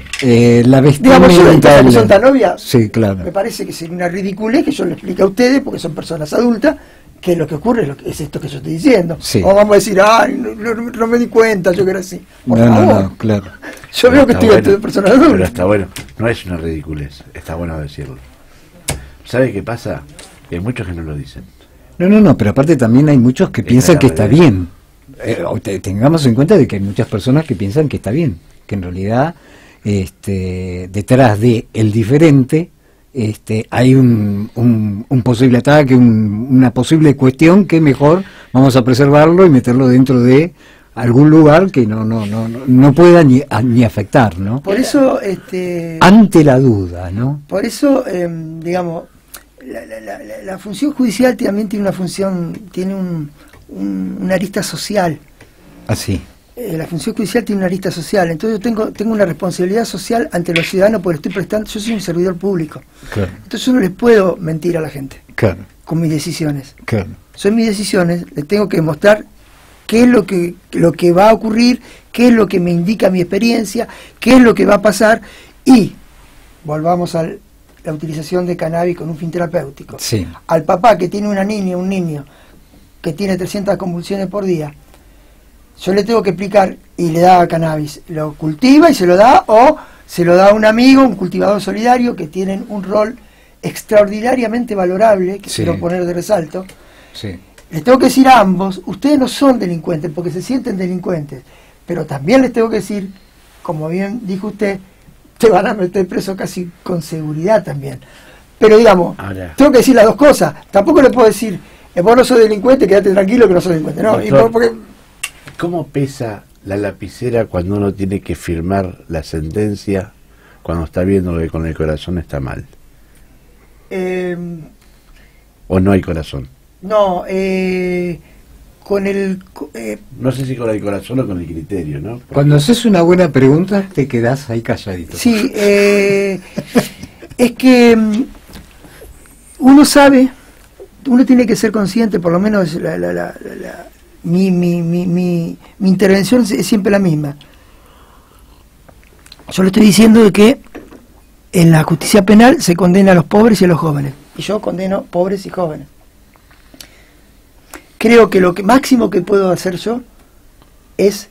la digamos, vestimenta... yo son tan obvias. Sí, claro. Me parece que es una ridiculez que yo le explique a ustedes, porque son personas adultas, que lo que ocurre es esto que yo estoy diciendo. Sí. O vamos a decir, ay, no me di cuenta, yo que era así. Por favor. No, claro. Yo veo que estoy ante personas Pero adultas. está bueno, no es una ridiculez, está bueno decirlo. ¿Sabe qué pasa? Que hay muchos que no lo dicen. No, pero aparte también hay muchos que piensan que está bien. Tengamos en cuenta de que hay muchas personas que piensan que está bien, que en realidad detrás de el diferente hay un posible ataque, una posible cuestión que mejor vamos a preservarlo y meterlo dentro de algún lugar que no pueda ni afectar, ¿no? Por eso, ante la duda, ¿no? Por eso, digamos, la función judicial también tiene una función, tiene una arista social. Así. La función judicial tiene una arista social, entonces yo tengo una responsabilidad social ante los ciudadanos porque estoy prestando, yo soy un servidor público. Claro. Entonces yo no les puedo mentir a la gente. Claro. Con mis decisiones. Claro. Son mis decisiones, les tengo que demostrar qué es lo que va a ocurrir, qué es lo que me indica mi experiencia, qué es lo que va a pasar, y volvamos a la utilización de cannabis con un fin terapéutico. Sí. Al papá que tiene una niña, un niño que tiene 300 convulsiones por día, yo le tengo que explicar, y le da cannabis, lo cultiva y se lo da, o se lo da a un amigo, un cultivador solidario, que tienen un rol extraordinariamente valorable, que sí. quiero poner de resalto. Sí. Les tengo que decir a ambos, ustedes no son delincuentes porque se sienten delincuentes, pero también les tengo que decir, como bien dijo usted, te van a meter preso casi con seguridad también. Pero digamos, tengo que decir las dos cosas. Tampoco le puedo decir, vos no sos delincuente, quédate tranquilo que no sos delincuente. No, Doctor, porque... ¿Cómo pesa la lapicera cuando uno tiene que firmar la sentencia cuando está viendo que con el corazón está mal? ¿O no hay corazón? No, con el... no sé si con el corazón o con el criterio, ¿no? Porque... Cuando haces una buena pregunta te quedás ahí calladito. Sí, es que uno sabe, uno tiene que ser consciente, por lo menos mi intervención es siempre la misma. Yo le estoy diciendo de que en la justicia penal se condena a los pobres y a los jóvenes, y yo condeno pobres y jóvenes. Creo que lo máximo que puedo hacer yo es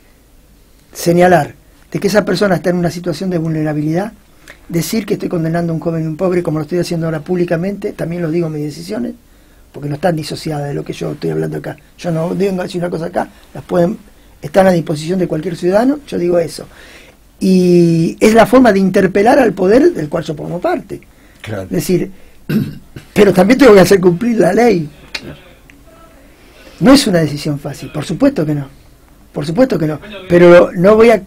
señalar de que esa persona está en una situación de vulnerabilidad, decir que estoy condenando a un joven y un pobre, como lo estoy haciendo ahora públicamente, también lo digo en mis decisiones, porque no están disociadas de lo que yo estoy hablando acá. Yo no digo decir una cosa acá, están a disposición de cualquier ciudadano, yo digo eso. Y es la forma de interpelar al poder del cual yo formo parte. Claro. Es decir, pero también tengo que hacer cumplir la ley. No es una decisión fácil, por supuesto que no. Por supuesto que no. Pero no voy a...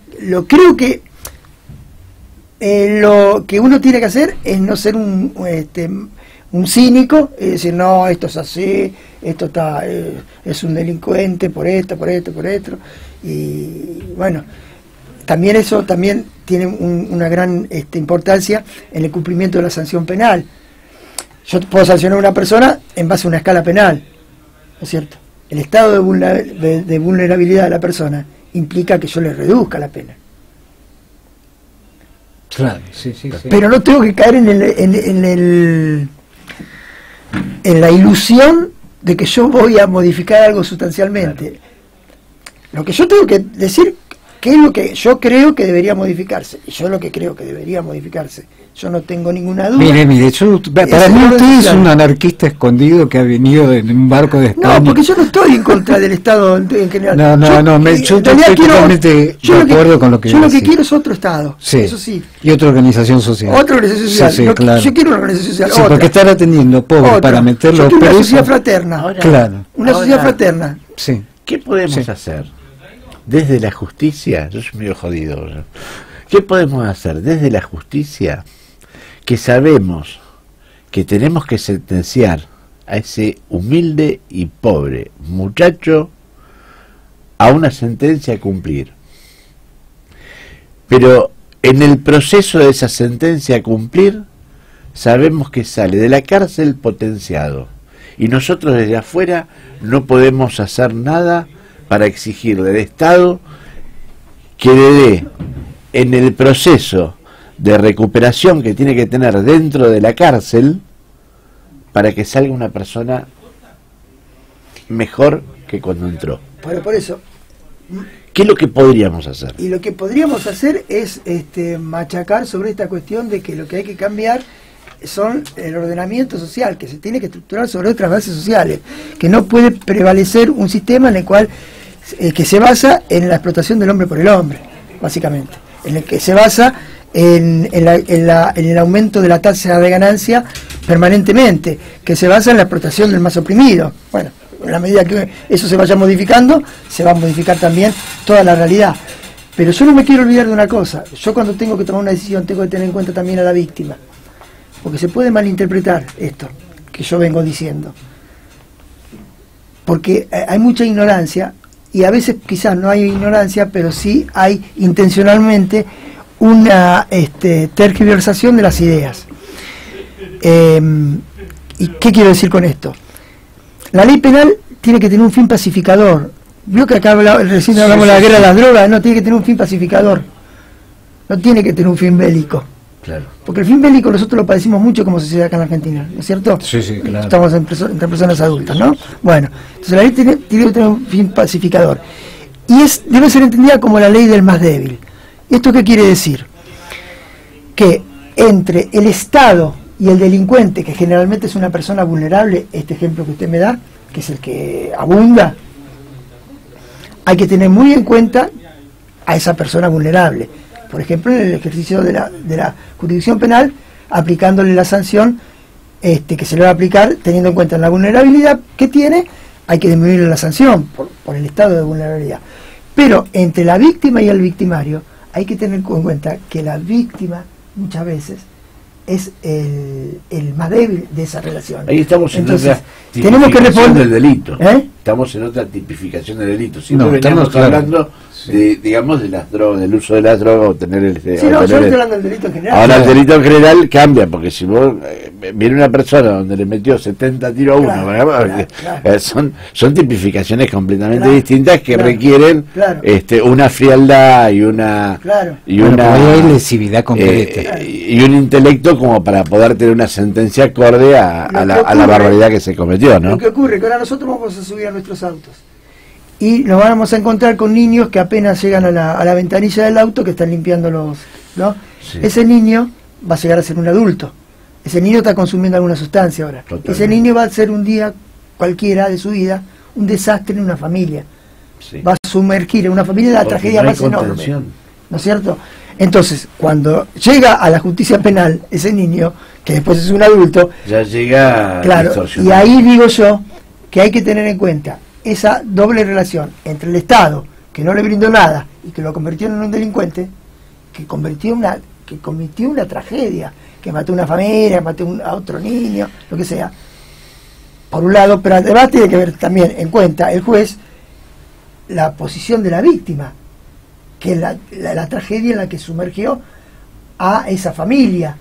creo que lo que uno tiene que hacer es no ser un cínico y decir, no, esto es así, esto está es un delincuente por esto. Y bueno, también eso también tiene una gran importancia en el cumplimiento de la sanción penal. Yo puedo sancionar a una persona en base a una escala penal, ¿no es cierto? El estado de vulnerabilidad de la persona implica que yo le reduzca la pena. Claro, sí. Pero no tengo que caer en la ilusión de que yo voy a modificar algo sustancialmente. Claro. Lo que yo tengo que decir, ¿Qué es lo que yo creo que debería modificarse? Yo lo que creo que debería modificarse, yo no tengo ninguna duda. Mire, para mí usted es un anarquista escondido que ha venido en un barco de España. No, porque yo no estoy en contra del Estado en general. Yo estoy totalmente de acuerdo con lo que yo lo que decís. quiero es otro Estado, eso sí. Y otra organización social. Otra organización social. Sí, claro. Yo quiero una organización social. Sí, porque están atendiendo pobres para meterlos presos. Una sociedad fraterna. Claro. Una sociedad fraterna. Sí. ¿Qué podemos hacer desde la justicia? Yo soy medio jodido. ¿No? ¿Qué podemos hacer desde la justicia? Que sabemos que tenemos que sentenciar a ese humilde y pobre muchacho a una sentencia a cumplir. Pero en el proceso de esa sentencia a cumplir, sabemos que sale de la cárcel potenciado. Y nosotros desde afuera no podemos hacer nada para exigirle al Estado que le dé en el proceso de recuperación que tiene que tener dentro de la cárcel para que salga una persona mejor que cuando entró. Pero por eso. ¿Qué es lo que podríamos hacer? Y lo que podríamos hacer es machacar sobre esta cuestión de que lo que hay que cambiar son el ordenamiento social, que se tiene que estructurar sobre otras bases sociales, que no puede prevalecer un sistema en el cual que se basa en la explotación del hombre por el hombre, básicamente, en el que se basa en el aumento de la tasa de ganancia permanentemente, que se basa en la explotación del más oprimido. Bueno, en la medida que eso se vaya modificando, se va a modificar también toda la realidad. Pero yo no me quiero olvidar de una cosa: yo cuando tengo que tomar una decisión tengo que tener en cuenta también a la víctima, porque se puede malinterpretar esto que yo vengo diciendo, porque hay mucha ignorancia, y a veces quizás no hay ignorancia, pero sí hay intencionalmente una tergiversación de las ideas. ¿Y qué quiero decir con esto? La ley penal tiene que tener un fin pacificador. Vio que acá recién hablamos de la guerra de las drogas, no tiene que tener un fin pacificador, no tiene que tener un fin bélico. Claro. Porque el fin bélico nosotros lo padecimos mucho como sociedad acá en Argentina, ¿no es cierto? Sí, sí, claro. Estamos entre personas adultas, ¿no? Bueno, entonces la ley tiene que tener un fin pacificador. Y debe ser entendida como la ley del más débil. ¿Esto qué quiere decir? Que entre el Estado y el delincuente, que generalmente es una persona vulnerable, este ejemplo que usted me da, que es el que abunda, hay que tener muy en cuenta a esa persona vulnerable. Por ejemplo, en el ejercicio de la jurisdicción penal, aplicándole la sanción que se le va a aplicar, teniendo en cuenta la vulnerabilidad que tiene, hay que disminuirle la sanción por el estado de vulnerabilidad. Pero entre la víctima y el victimario, hay que tener en cuenta que la víctima muchas veces es el más débil de esa relación. Ahí estamos en Entonces, otra tenemos que tipificación responder del delito. ¿Eh? Estamos en otra tipificación del delito. Siempre No, veníamos estamos hablando de, digamos, de las drogas, del uso de las drogas o tener el... Sí, no, yo estoy hablando del delito en general. Ahora el delito en general cambia, porque si vos viene una persona donde le metió 70 tiros a uno, Claro. son tipificaciones completamente Claro, distintas que claro, requieren claro. Una frialdad y una... Claro. Y Bueno, una pero ahí hay lesividad concreta. y un intelecto como para poder tener una sentencia acorde a la barbaridad que se cometió, ¿no? Lo que ocurre es que ahora nosotros vamos a subir a nuestros autos y nos vamos a encontrar con niños que apenas llegan a la ventanilla del auto, que están limpiando ¿no? Sí. Ese niño va a llegar a ser un adulto. Ese niño está consumiendo alguna sustancia ahora. Totalmente. Ese niño va a ser un día cualquiera de su vida un desastre en una familia. Sí. Va a sumergir en una familia la Porque tragedia no hay más enorme. contención. ¿No es cierto? Entonces, cuando llega a la justicia penal ese niño, que después es un adulto, Ya llega claro, distorsionado. y ahí digo yo que hay que tener en cuenta esa doble relación entre el Estado, que no le brindó nada y que lo convirtió en un delincuente, que cometió una tragedia, que mató a una familia, mató a otro niño, lo que sea. Por un lado, pero además tiene que ver también en cuenta el juez la posición de la víctima, que es la tragedia en la que sumergió a esa familia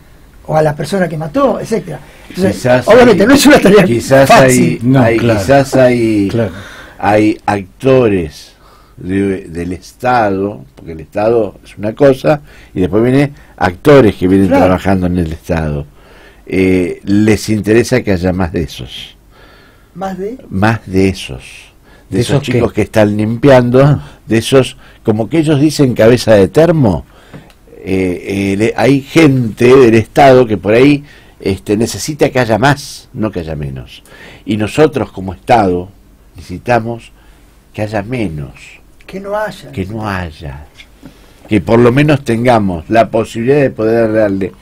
o a la persona que mató, etcétera. Entonces, Quizás obviamente no es una tarea quizás fácil. quizás hay Claro. actores del Estado, porque el Estado es una cosa, y después vienen actores que vienen Claro. trabajando en el Estado. Les interesa que haya más de esos. Más de Más de esos. De ¿De esos esos chicos qué? que están limpiando, de esos como que ellos dicen cabeza de termo, hay gente del Estado que por ahí necesita que haya más, no que haya menos. Y nosotros como Estado necesitamos que haya menos. Que no haya. Que no haya. Que por lo menos tengamos la posibilidad de poder darle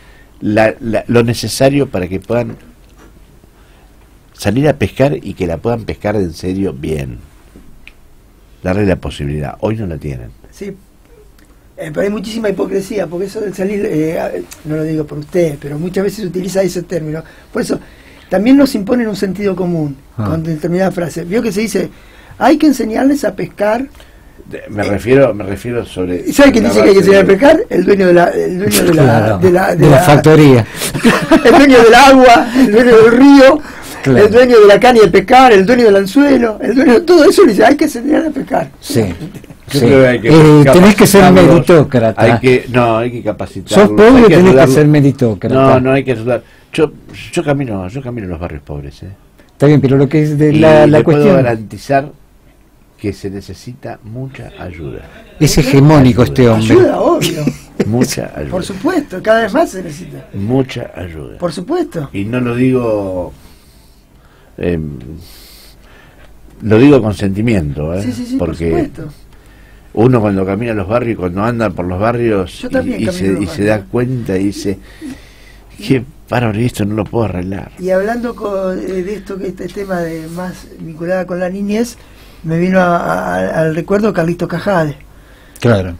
lo necesario para que puedan salir a pescar y que la puedan pescar en serio bien. Darle la posibilidad. Hoy no la tienen. Sí. Pero hay muchísima hipocresía, porque eso de salir, no lo digo por usted, pero muchas veces se utiliza ese término. Por eso, también nos imponen un sentido común con determinada frase. Vio que se dice, hay que enseñarles a pescar. Me refiero sobre... ¿Sabe quién dice que hay que enseñar a pescar? El dueño de la factoría. El dueño del agua, el dueño del río, claro. El dueño de la caña de pescar, el dueño del anzuelo, el dueño de todo eso, le dice, hay que enseñar a pescar. Sí. Sí. Tenés que ser meritócrata. Hay que capacitar. Sos pobre, tenés que ser meritócrata. No hay que ayudar. Yo camino en los barrios pobres. Está bien, pero lo que es de la cuestión. Puedo garantizar que se necesita mucha ayuda. Es hegemónico este hombre. Ayuda, obvio. Mucha ayuda. Por supuesto, cada vez más se necesita. Mucha ayuda. Por supuesto. Y no lo digo. Lo digo con sentimiento, sí, porque por supuesto. Uno cuando camina los barrios, cuando anda por los barrios y se da cuenta y dice, qué bárbaro, esto no lo puedo arreglar. Y hablando de esto, que este tema de más vinculada con la niñez, me vino al recuerdo Carlito Cajade. Claro.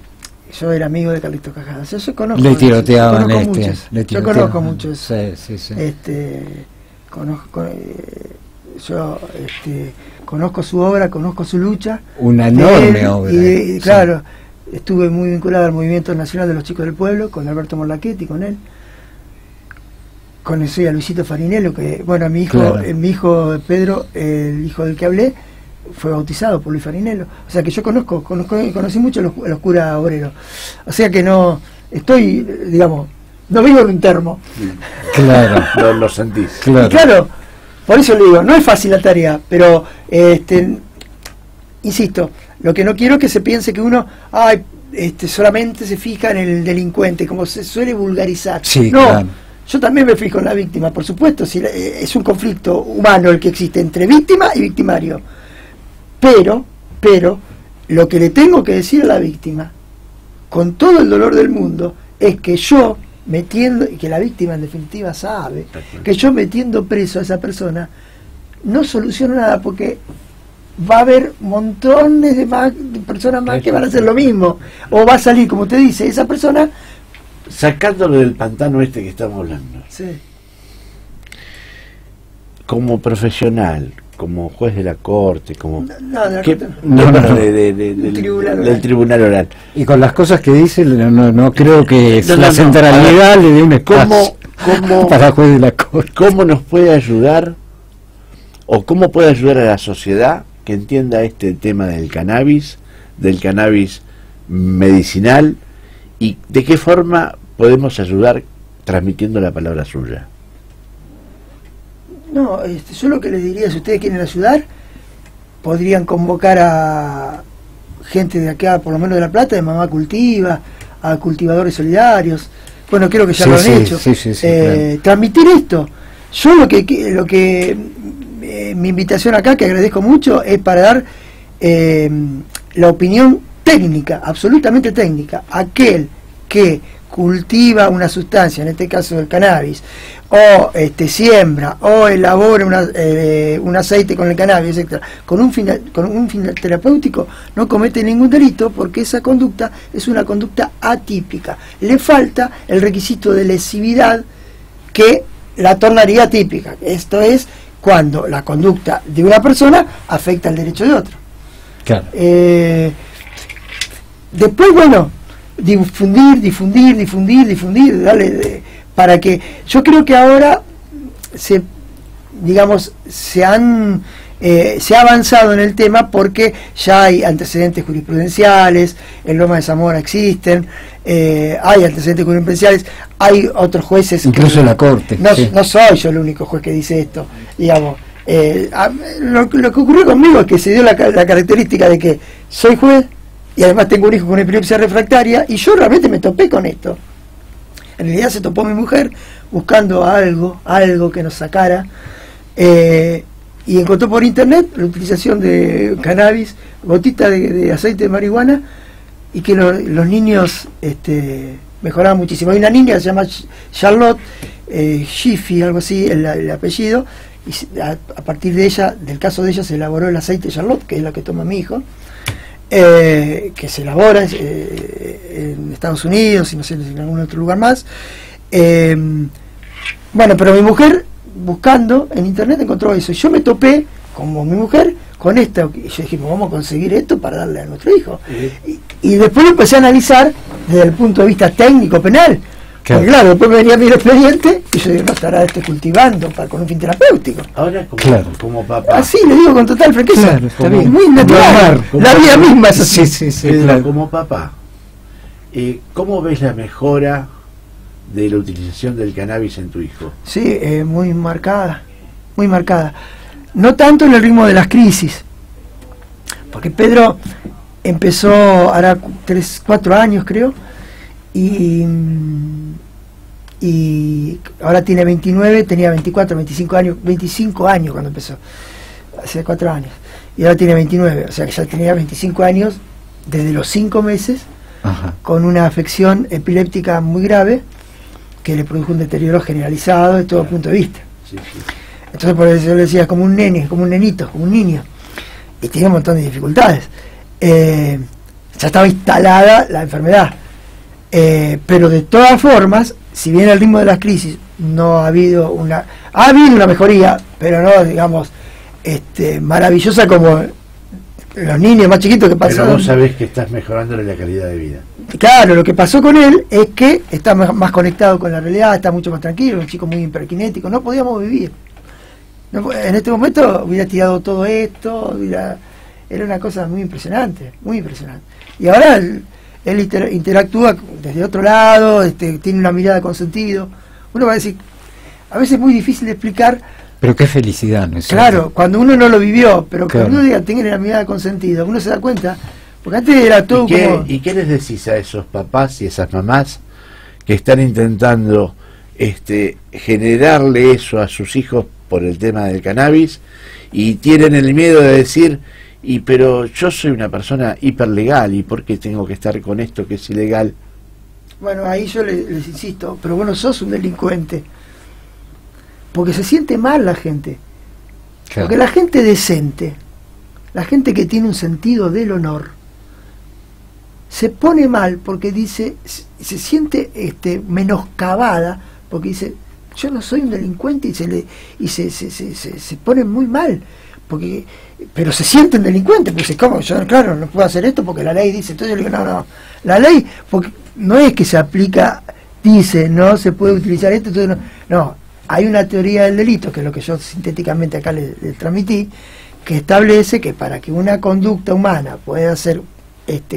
Yo era amigo de Carlito Cajade. Yo conozco. Le tiroteaban Yo conozco muchos. Sí. Conozco su obra, conozco su lucha. Una enorme obra. Y claro, estuve muy vinculado al Movimiento Nacional de los Chicos del Pueblo, con Alberto Morlachetti, con él. Conocí a Luisito Farinello, que, bueno, mi hijo Pedro, el hijo del que hablé, fue bautizado por Luis Farinello. O sea que yo conocí mucho a los curas obreros. O sea que no estoy, digamos, no vivo en un termo. Claro. Lo sentís. Claro. Y claro, por eso le digo, no es fácil la tarea, pero insisto, lo que no quiero es que se piense que uno solamente se fija en el delincuente, como se suele vulgarizar. Sí, no, claro. Yo también me fijo en la víctima, por supuesto, si es un conflicto humano el que existe entre víctima y victimario. Pero lo que le tengo que decir a la víctima, con todo el dolor del mundo, es que yo metiendo, y que la víctima en definitiva sabe, que yo metiendo preso a esa persona no soluciono nada, porque va a haber montones de personas más que van a hacer lo mismo, o va a salir, como usted dice, esa persona sacándolo del pantano que estamos hablando. Sí. Como profesional, como juez de la corte, como del tribunal oral. Y con las cosas que dice, no creo que la centralidad le dé un espacio para juez de la corte. ¿Cómo nos puede ayudar, o cómo puede ayudar a la sociedad que entienda este tema del cannabis medicinal, y de qué forma podemos ayudar transmitiendo la palabra suya? No, yo lo que les diría, si ustedes quieren ayudar, podrían convocar a gente de acá, por lo menos de La Plata, de Mamá Cultiva, a cultivadores solidarios. Bueno, creo que ya lo han hecho. Claro. Transmitir esto. Yo lo que mi invitación acá, que agradezco mucho, es para dar la opinión técnica, absolutamente técnica. Aquel que cultiva una sustancia, en este caso el cannabis, o siembra o elabora un aceite con el cannabis, etcétera, con un fin terapéutico, no comete ningún delito, porque esa conducta es una conducta atípica. Le falta el requisito de lesividad que la tornaría típica. Esto es cuando la conducta de una persona afecta el derecho de otro. Claro. Después, bueno, difundir, darle, para que, yo creo que ahora se ha avanzado en el tema, porque ya hay antecedentes jurisprudenciales, en Loma de Zamora existen, hay antecedentes jurisprudenciales, hay otros jueces, incluso la Corte. No soy yo el único juez que dice esto, digamos. Lo que ocurrió conmigo es que se dio la característica de que soy juez y además tengo un hijo con epilepsia refractaria, y yo realmente me topé con esto. En realidad se topó mi mujer buscando algo que nos sacara, y encontró por internet la utilización de cannabis, gotita de aceite de marihuana, y que los niños mejoraban muchísimo. Hay una niña que se llama Charlotte Schiffy, algo así, el apellido, y a partir de ella, del caso de ella, se elaboró el aceite Charlotte, que es lo que toma mi hijo, que se elabora en Estados Unidos y no sé si en algún otro lugar más. Bueno, pero mi mujer, buscando en internet, encontró eso. Yo me topé, como mi mujer, con esto. Y yo dije, vamos a conseguir esto para darle a nuestro hijo. Y después lo empecé a analizar desde el punto de vista técnico, penal. Claro. Porque claro, después me venía mi expediente y yo digo, no estará cultivando con un fin terapéutico. Ahora como papá. Así le digo con total franqueza. Claro, está bien. Muy natural. La vida misma es así. Sí, Pedro, claro. como papá, ¿cómo ves la mejora de la utilización del cannabis en tu hijo? Sí, muy marcada, muy marcada. No tanto en el ritmo de las crisis, porque Pedro empezó hará 4 años creo, y ahora tiene 29, tenía 24, 25 años cuando empezó, hace 4 años, y ahora tiene 29, o sea que ya tenía 25 años desde los 5 meses, Ajá. con una afección epiléptica muy grave, que le produjo un deterioro generalizado de todo punto de vista. Sí. Entonces por eso yo le decía, como un nene, como un nenito, como un niño, y tenía un montón de dificultades. Ya estaba instalada la enfermedad, pero de todas formas, si bien el ritmo de las crisis no ha habido una mejoría, pero no digamos maravillosa como los niños más chiquitos que pasaron. Pero vos sabés que estás mejorándole la calidad de vida. Claro, lo que pasó con él es que está más conectado con la realidad, está mucho más tranquilo, un chico muy hiperkinético, no podíamos vivir. En este momento hubiera tirado todo esto, era una cosa muy impresionante, muy impresionante. Y ahora él interactúa desde otro lado, tiene una mirada con sentido. Uno va a decir, a veces es muy difícil de explicar. Pero qué felicidad, ¿no es Claro, cierto? cuando uno no lo vivió, pero Claro. cuando uno diga, tenga la mirada con sentido, uno se da cuenta, porque antes era todo como... ¿Y qué les decís a esos papás y esas mamás que están intentando generarle eso a sus hijos por el tema del cannabis y tienen el miedo de decir, pero yo soy una persona hiperlegal y por qué tengo que estar con esto que es ilegal? Bueno, ahí yo les insisto, pero bueno, sos un delincuente, porque se siente mal la gente. Claro. Porque la gente decente, la gente que tiene un sentido del honor, se pone mal porque dice, se siente menoscabada, porque dice, yo no soy un delincuente, y se ponen muy mal, pero se sienten delincuentes, porque ¿cómo? Yo, claro, no puedo hacer esto porque la ley dice. Entonces yo le digo, no, la ley, porque no es que se aplica, dice, no se puede utilizar esto, entonces no, hay una teoría del delito, que es lo que yo sintéticamente acá le transmití, que establece que para que una conducta humana pueda ser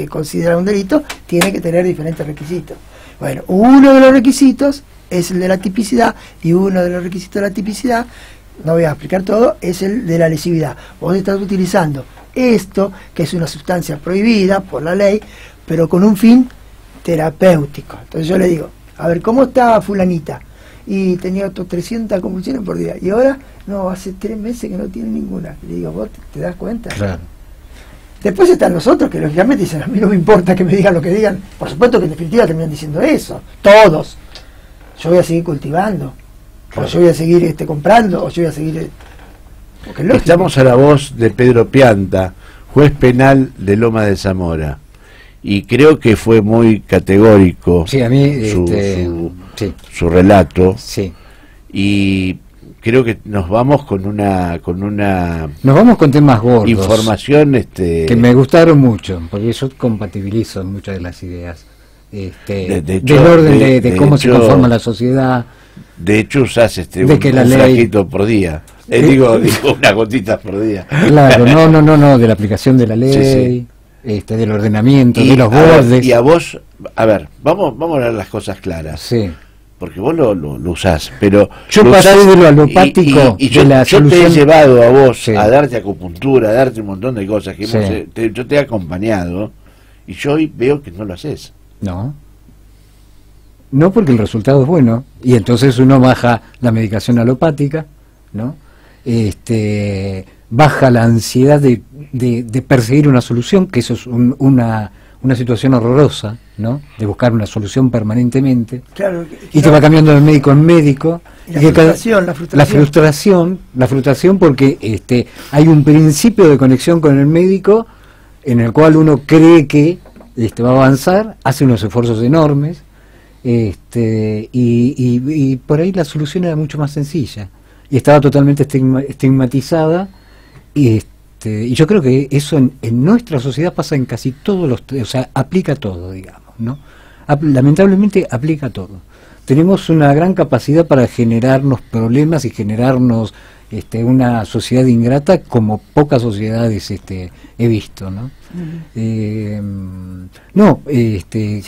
considerada un delito, tiene que tener diferentes requisitos. Bueno, uno de los requisitos es el de la tipicidad, y uno de los requisitos de la tipicidad, no voy a explicar todo, es el de la lesividad. Vos estás utilizando esto, que es una sustancia prohibida por la ley, pero con un fin terapéutico. Entonces yo le digo, a ver, ¿cómo está fulanita? Y tenía otros 300 convulsiones por día, y ahora, no, hace 3 meses que no tiene ninguna. Le digo, ¿vos te das cuenta? Claro. Después están los otros que lógicamente dicen, a mí no me importa que me digan lo que digan. Por supuesto que en definitiva terminan diciendo eso, todos. Yo voy a seguir cultivando, Claro. o yo voy a seguir comprando, o yo voy a seguir... Porque es lógico. Estamos a la voz de Pedro Pianta, juez penal de Loma de Zamora, y creo que fue muy categórico Sí, a mí sí. su relato, Sí. y creo que nos vamos con una Nos vamos con temas gordos. información que me gustaron mucho, porque yo compatibilizo muchas de las ideas. de Del hecho, orden de de cómo se hecho, conforma la sociedad. de hecho usás De que la un ley- frasquito por día. Digo unas gotitas por día. Claro, no, de la aplicación de la ley, Sí. Del ordenamiento, Y de los a ver, bordes. y a vos, a ver, vamos a hablar las cosas claras. Sí. Porque vos lo usás, pero Yo lo pasé usás de lo alopático y de yo, la yo te he solución. llevado a vos Sí. a darte acupuntura, a darte un montón de cosas que Sí. yo te he acompañado Y yo hoy veo que no lo haces. No. No, porque el resultado es bueno. Y entonces uno baja la medicación alopática, ¿no? Baja la ansiedad de perseguir una solución, que eso es una situación horrorosa, ¿no? De buscar una solución permanentemente. Claro, y te va cambiando de médico en médico. Y la frustración porque hay un principio de conexión con el médico en el cual uno cree que va a avanzar, hace unos esfuerzos enormes, y por ahí la solución era mucho más sencilla y estaba totalmente estigmatizada, y yo creo que eso en nuestra sociedad pasa en casi todos los, o sea, aplica a todo, digamos, ¿no? Lamentablemente aplica a todo. Tenemos una gran capacidad para generarnos problemas y generarnos una sociedad ingrata como pocas sociedades he visto, ¿no?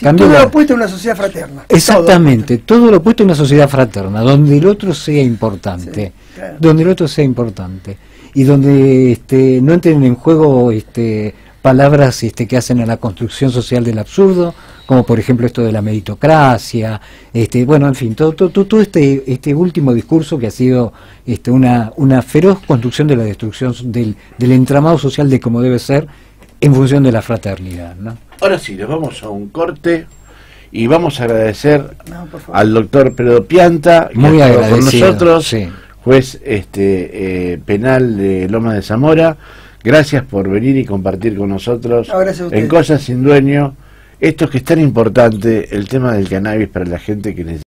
Todo lo opuesto a una sociedad fraterna. Exactamente, todo lo opuesto a una sociedad fraterna, donde el otro sea importante, sí, claro. Donde el otro sea importante y donde no entren en juego palabras que hacen a la construcción social del absurdo, como por ejemplo esto de la meritocracia, bueno, en fin, todo este último discurso que ha sido una feroz construcción de la destrucción del entramado social de cómo debe ser en función de la fraternidad, ¿no? Ahora sí, nos vamos a un corte y vamos a agradecer al doctor Pedro Pianta, que muy ha estado agradecido con nosotros, sí. Juez penal de Lomas de Zamora. Gracias por venir y compartir con nosotros en Cosas sin Dueño esto que es tan importante, el tema del cannabis para la gente que necesita.